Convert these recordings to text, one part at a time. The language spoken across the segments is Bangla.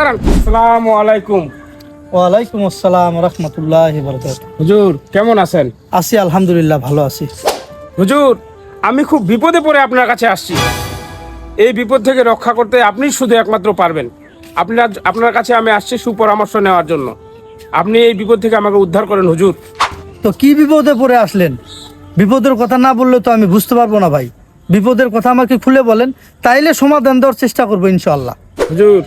দাঁড়ান। আসসালামু আলাইকুম। ওয়ালাইকুম আসসালাম রাহমাতুল্লাহি ওয়া বারাকাতুহু। হুজুর কেমন আছেন? আছি আলহামদুলিল্লাহ, ভালো আছি। হুজুর আমি খুব বিপদে পড়ে আপনার কাছে আসছি। এই বিপদ থেকে রক্ষা করতে আপনি শুধু একমাত্র পারবেন। আপনার কাছে আমি আসছি সুপরামর্শ নেওয়ার জন্য। আপনি এই বিপদ থেকে আমাকে উদ্ধার করেন হুজুর। তো কি বিপদে পড়ে আসলেন? বিপদের কথা না বললে তো আমি বুঝতে পারবো না ভাই। বিপদের কথা আমাকে খুলে বলেন, তাইলে সমাধান দেওয়ার চেষ্টা করবো ইনশাআল্লাহ। হুজুর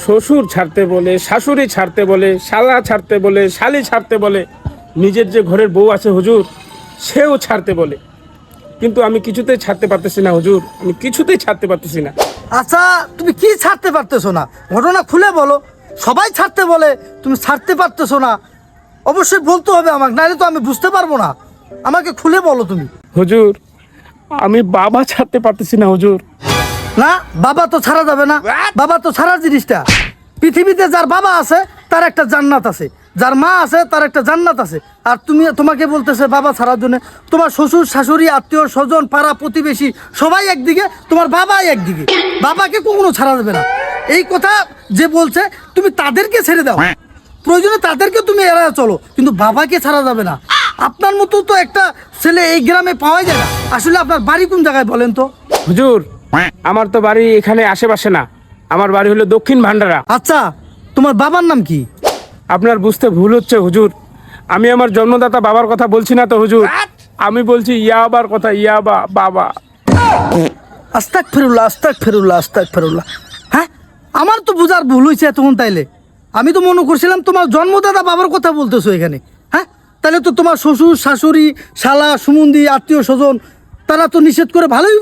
শ্বশুর ছাড়তে বলে, শাশুড়ি ছাড়তে বলে, শালা ছাড়তে বলে, শালি ছাড়তে বলে, নিজের যে ঘরের বউ আছে হুজুর সেও ছাড়তে বলে, কিন্তু আমি কিছুতেই ছাড়তে পারতেছি না হুজুর, আমি কিছুতেই ছাড়তে পারতেছি না। আচ্ছা, তুমি কি ছাড়তে পারতেছো না? ঘটনা খুলে বলো। সবাই ছাড়তে বলে, তুমি ছাড়তে পারতেছো না, অবশ্যই বলতে হবে আমাকে, নাহলে তো আমি বুঝতে পারবো না। আমাকে খুলে বলো তুমি। হুজুর আমি বাবা ছাড়তে পারতেছি না হুজুর। না, বাবা তো ছাড়া যাবে না। বাবা তো ছাড়ার জিনিসটা। পৃথিবীতে যার বাবা আছে তার একটা জান্নাত আছে, যার মা আছে তার একটা জান্নাত আছে। আর তোমাকে বলতেছে বাবা ছাড়ার জন্য। তোমার শ্বশুর শাশুড়ি আত্মীয় স্বজন পাড়া প্রতিবেশী সবাই একদিকে, তোমার বাবাই একদিকে। বাবাকে কখনো ছাড়া যাবে না, এই কথা যে বলছে তুমি তাদেরকে ছেড়ে দাও, প্রয়োজনে তাদেরকে তুমি এড়ায় চলো, কিন্তু বাবাকে ছাড়া যাবে না। আপনার মতো তো একটা ছেলে এই গ্রামে পাওয়া যায় না। আসলে আপনার বাড়ি কোন জায়গায় বলেন তো? হুজুর আমার তো বাড়ি এখানে আশেপাশে না, আমার বাড়ি হলো দক্ষিণ ভান্ডারা। আচ্ছা, তোমার বাবার নাম কি? আপনার বুঝতে ভুল হচ্ছে হুজুর, আমি আমার জন্মদাতা বাবার কথা বলছি না তো হুজুর, আমি বলছি ইয়াবার কথা, ইয়াবা বাবা। আস্তাগফিরুল্লাহ, আস্তাগফিরুল্লাহ, আস্তাগফিরুল্লাহ। হ্যাঁ, আমার তো বুঝার ভুল হয়েছে তখন। তাইলে আমি তো মনে করছিলাম তোমার জন্মদাতা বাবার কথা বলতেছো এখানে। হ্যাঁ, তাহলে তো তোমার শ্বশুর শাশুড়ি শালা সুমন্দি আত্মীয় স্বজন তারা তো নিষেধ করে ভালোই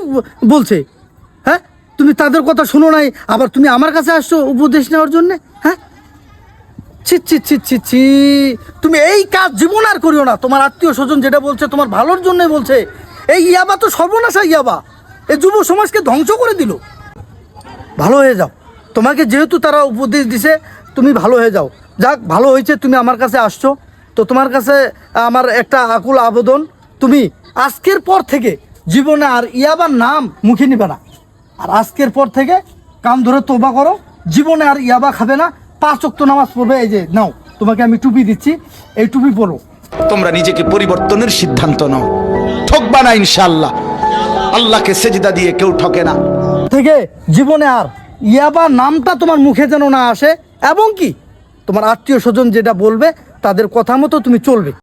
বলছে। হ্যাঁ, তুমি তাদের কথা শোনো নাই, আবার তুমি আমার কাছে আসছো উপদেশ নেওয়ার জন্যে। হ্যাঁ, ছি ছি ছি ছি ছি, তুমি এই কাজ জীবন আর করিও না। তোমার আত্মীয় স্বজন যেটা বলছে তোমার ভালোর জন্যই বলছে। এই ইয়াবা তো সর্বনাশা ইয়াবা, এই যুব সমাজকে ধ্বংস করে দিল। ভালো হয়ে যাও, তোমাকে যেহেতু তারা উপদেশ দিছে তুমি ভালো হয়ে যাও। যাক, ভালো হয়েছে তুমি আমার কাছে আসছো। তো তোমার কাছে আমার একটা আকুল আবেদন, তুমি আজকের পর থেকে জীবনে আর ইয়াবার নাম মুখে নিবে না। আর আজকের পর থেকে কান ধরে তোবা করো, জীবনে আর ইয়াবা খাবে না, 5 ওয়াক্ত নামাজ পড়বে। এই যে নাও, তোমাকে আমি টুপি দিচ্ছি, এই টুপি পরো। তোমরা নিজেকে পরিবর্তনের সিদ্ধান্ত নাও, ঠকবা না ইনশাআল্লাহ। আল্লাহকে সেজদা দিয়ে কেউ ঠকে না। থেকে জীবনে আর ইয়াবা নামটা তোমার মুখে যেন না আসে, এবং কি তোমার আত্মীয় স্বজন যেটা বলবে তাদের কথা মতো তুমি চলবে।